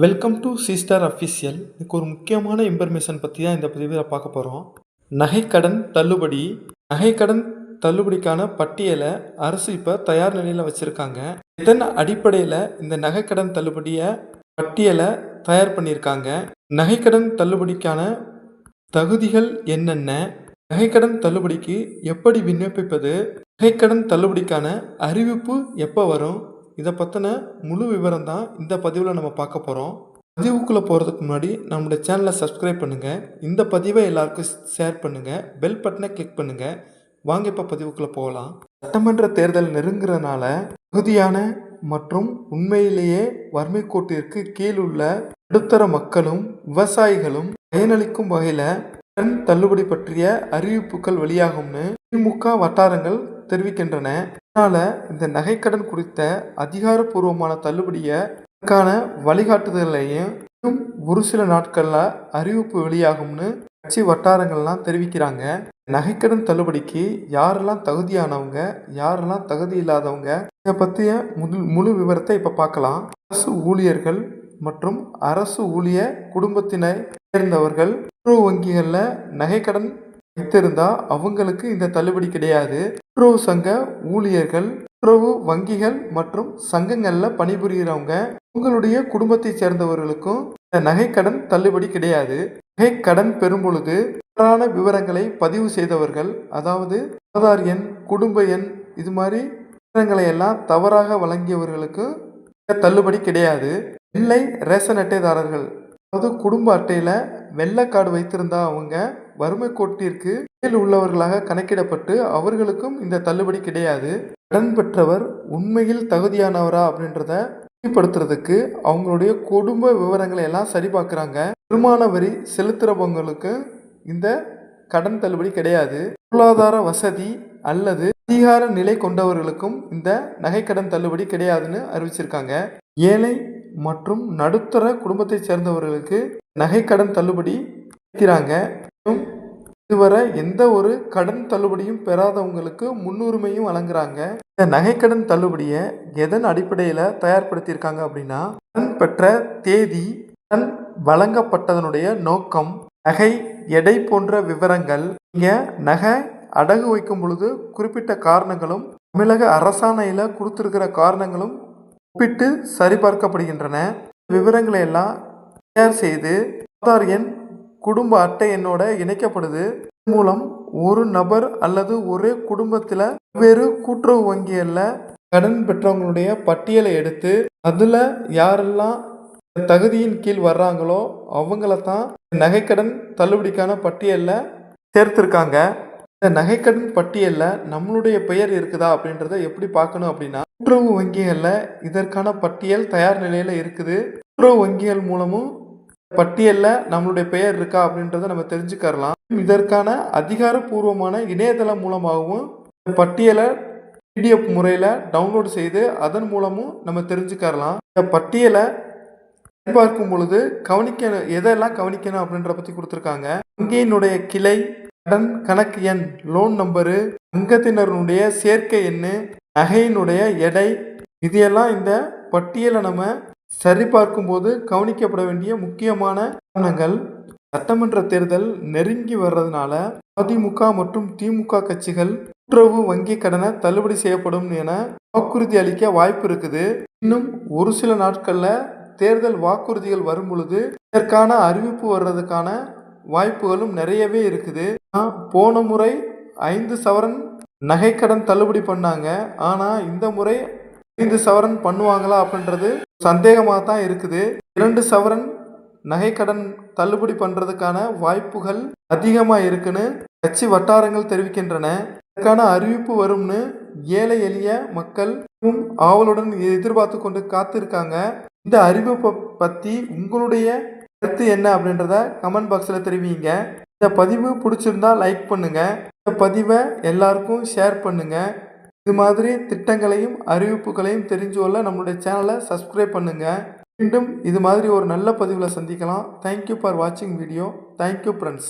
Welcome to C star official. இன்னைக்கு ஒரு முக்கியமான இன்ஃபர்மேஷன் பற்றி தான் இந்த பதிவில் பார்க்க போகிறோம். நகைக்கடன் தள்ளுபடி. நகைக்கடன் தள்ளுபடிக்கான பட்டியலை அரசு இப்போ தயார் நிலையில் வச்சுருக்காங்க. இதன் அடிப்படையில் இந்த நகைக்கடன் தள்ளுபடியை பட்டியலை தயார் பண்ணியிருக்காங்க. நகைக்கடன் தள்ளுபடிக்கான தகுதிகள் என்னென்ன, நகைக்கடன் தள்ளுபடிக்கு எப்படி விண்ணப்பிப்பது, நகைக்கடன் தள்ளுபடிக்கான அறிவிப்பு எப்போ வரும், இதை பற்றின முழு விவரம் தான் இந்த பதிவில் நம்ம பார்க்க போகிறோம். பதிவுக்குள்ளே போகிறதுக்கு முன்னாடி நம்மளுடைய சேனலை சப்ஸ்கிரைப் பண்ணுங்கள், இந்த பதிவை எல்லாருக்கும் ஷேர் பண்ணுங்கள், பெல் பட்டனை கிளிக் பண்ணுங்கள். வாங்க இப்போ பதிவுக்குள்ளே போகலாம். சட்டமன்ற தேர்தல் நெருங்குறதுனால தகுதியான மற்றும் உண்மையிலேயே வறுமை கோட்டிற்கு கீழ் உள்ள நடுத்தர மக்களும் விவசாயிகளும் பயனளிக்கும் வகையில் கடன் தள்ளுபடி பற்றிய அறிவிப்புகள் வெளியாகும்னு திமுக வட்டாரங்கள் தெரிவிக்கின்றன. அதனால இந்த நகைக்கடன் குறித்த அதிகாரப்பூர்வமான தள்ளுபடியக்கான வழிகாட்டுதலையும் இன்னும் ஒரு சில நாட்கள்ல அறிவிப்பு வெளியாகும்னு கட்சி வட்டாரங்கள்லாம் தெரிவிக்கிறாங்க. நகைக்கடன் தள்ளுபடிக்கு யாரெல்லாம் தகுதியானவங்க, யாரெல்லாம் தகுதி இல்லாதவங்க, இதை பற்றிய முழு விவரத்தை இப்போ பார்க்கலாம். அரசு ஊழியர்கள் மற்றும் அரசு ஊழிய குடும்பத்தினை சேர்ந்தவர்கள் கூட்டுறவு வங்கிகளில் நகைக்கடன் வைத்திருந்தா அவங்களுக்கு இந்த தள்ளுபடி கிடையாது. கூட்டுறவு சங்க ஊழியர்கள், கூட்டுறவு வங்கிகள் மற்றும் சங்கங்களில் பணிபுரிகிறவங்க, உங்களுடைய குடும்பத்தை சேர்ந்தவர்களுக்கும் இந்த நகைக்கடன் தள்ளுபடி கிடையாது. நகைக்கடன் பெறும் பொழுது தவறான விவரங்களை பதிவு செய்தவர்கள், அதாவது ஆதார் எண், குடும்ப எண், இது மாதிரி விவரங்களை எல்லாம் தவறாக வழங்கியவர்களுக்கு தள்ளுபடி கிடையாது. வெள்ளை ரேஷன் அட்டைதாரர்கள், அதாவது குடும்ப அட்டையில் வெள்ளை கார்டு வைத்திருந்தா அவங்க வறுமை கோட்டிற்கு கீழ் உள்ளவர்களாக கணக்கிடப்பட்டு அவர்களுக்கும் இந்த தள்ளுபடி கிடையாது. கடன் பெற்றவர் உண்மையில் தகுதியானவரா அப்படின்றத உறுதிப்படுத்துறதுக்கு அவங்களுடைய குடும்ப விவரங்களை எல்லாம் சரி பார்க்குறாங்க. வருமான வரி செலுத்துறவங்களுக்கு இந்த கடன் தள்ளுபடி கிடையாது. பொருளாதார வசதி அல்லது அதிகார நிலை கொண்டவர்களுக்கும் இந்த நகைக்கடன் தள்ளுபடி கிடையாதுன்னு அறிவிச்சிருக்காங்க. ஏழை மற்றும் நடுத்தர குடும்பத்தை சேர்ந்தவர்களுக்கு நகைக்கடன் தள்ளுபடி வைக்கிறாங்க. இதுவரை எந்த ஒரு கடன் தள்ளுபடியும் பெறாதவங்களுக்கு முன்னுரிமையும் வழங்குறாங்க. இந்த நகைக்கடன் தள்ளுபடியை எதன் அடிப்படையில் தயார்படுத்தியிருக்காங்க அப்படின்னா, கடன் பெற்ற தேதி, கடன் வழங்கப்பட்டதனுடைய நோக்கம், நகை எடை போன்ற விவரங்கள், இங்க நகை அடகு வைக்கும் பொழுது குறிப்பிட்ட காரணங்களும் தமிழக அரசாணையில் கொடுத்திருக்கிற காரணங்களும் ஒப்பிட்டு சரிபார்க்கப்படுகின்றன. விவரங்களை எல்லாம் தயார் செய்து ஆதார் எண், குடும்ப அட்டை எண்ணோட இணைக்கப்படுது. மூலம் ஒரு நபர் அல்லது ஒரே குடும்பத்தில் வெவ்வேறு கூட்டுறவு வங்கிகளில் கடன் பெற்றவங்களுடைய பட்டியலை எடுத்து அதில் யாரெல்லாம் தகுதியின் கீழ் வர்றாங்களோ அவங்கள தான் நகைக்கடன் தள்ளுபடிக்கான பட்டியலில் சேர்த்துருக்காங்க. இந்த நகைக்கடன் பட்டியலில் நம்மளுடைய பெயர் இருக்குதா அப்படின்றத எப்படி பார்க்கணும் அப்படின்னா, கூட்டுறவு வங்கிகளில் இதற்கான பட்டியல் தயார் நிலையில் இருக்குது. கூட்டுறவு வங்கிகள் மூலமும் பட்டியலில் நம்மளுடைய பெயர் இருக்கா அப்படின்றத நம்ம தெரிஞ்சுக்கலாம். இதற்கான அதிகாரப்பூர்வமான இணையதளம் மூலமாகவும் பட்டியலை பிடிஎஃப் முறையில் டவுன்லோடு செய்து அதன் மூலமும் நம்ம தெரிஞ்சுக்கலாம். இந்த பட்டியலை பார்க்கும் பொழுது எதெல்லாம் கவனிக்கணும் அப்படின்ற பற்றி கொடுத்துருக்காங்க. வங்கியினுடைய கிளை, கடன் கணக்கு எண், லோன் நம்பரு, அங்கத்தினருடைய சேர்க்கை எண்ணு, நகையினுடைய எடை, இதையெல்லாம் இந்த பட்டியலை நம்ம சரி பார்க்கும்போது கவனிக்கப்பட வேண்டிய முக்கியமான காரணங்கள். சட்டமன்ற தேர்தல் நெருங்கி வர்றதுனால அதிமுக மற்றும் திமுக கட்சிகள் கூட்டுறவு வங்கி கடனை தள்ளுபடி செய்யப்படும் என வாக்குறுதி அளிக்க வாய்ப்பு இருக்குது. இன்னும் ஒரு சில நாட்களில் தேர்தல் வாக்குறுதிகள் வரும் பொழுது இதற்கான அறிவிப்பு வர்றதுக்கான வாய்ப்புகளும் நிறையவே இருக்குது. போன முறை 5 சவரன் நகைக்கடன் தள்ளுபடி பண்ணாங்க. ஆனால் இந்த முறை 5 சவரன் பண்ணுவாங்களா அப்படின்றது சந்தேகமாக தான் இருக்குது. 2 சவரன் நகைக்கடன் தள்ளுபடி பண்ணுறதுக்கான வாய்ப்புகள் அதிகமாக இருக்குன்னு கட்சி வட்டாரங்கள் தெரிவிக்கின்றன. இதற்கான அறிவிப்பு வரும்னு ஏழை எளிய மக்கள் ஆவலுடன் எதிர்பார்த்து கொண்டு காத்திருக்காங்க. இந்த அறிவிப்பை பற்றி உங்களுடைய கருத்து என்ன அப்படின்றத கமெண்ட் பாக்ஸில் தெரிவிங்க. இந்த பதிவு பிடிச்சிருந்தா லைக் பண்ணுங்கள், இந்த பதிவை எல்லாருக்கும் ஷேர் பண்ணுங்கள். இது மாதிரி திட்டங்களையும் அறிவிப்புகளையும் தெரிஞ்சு கொள்ள நம்மளுடைய சேனலை சப்ஸ்கிரைப் பண்ணுங்கள். மீண்டும் இது மாதிரி ஒரு நல்ல பதிவில் சந்திக்கலாம். தேங்க்யூ ஃபார் வாட்சிங் வீடியோ. Thank you friends.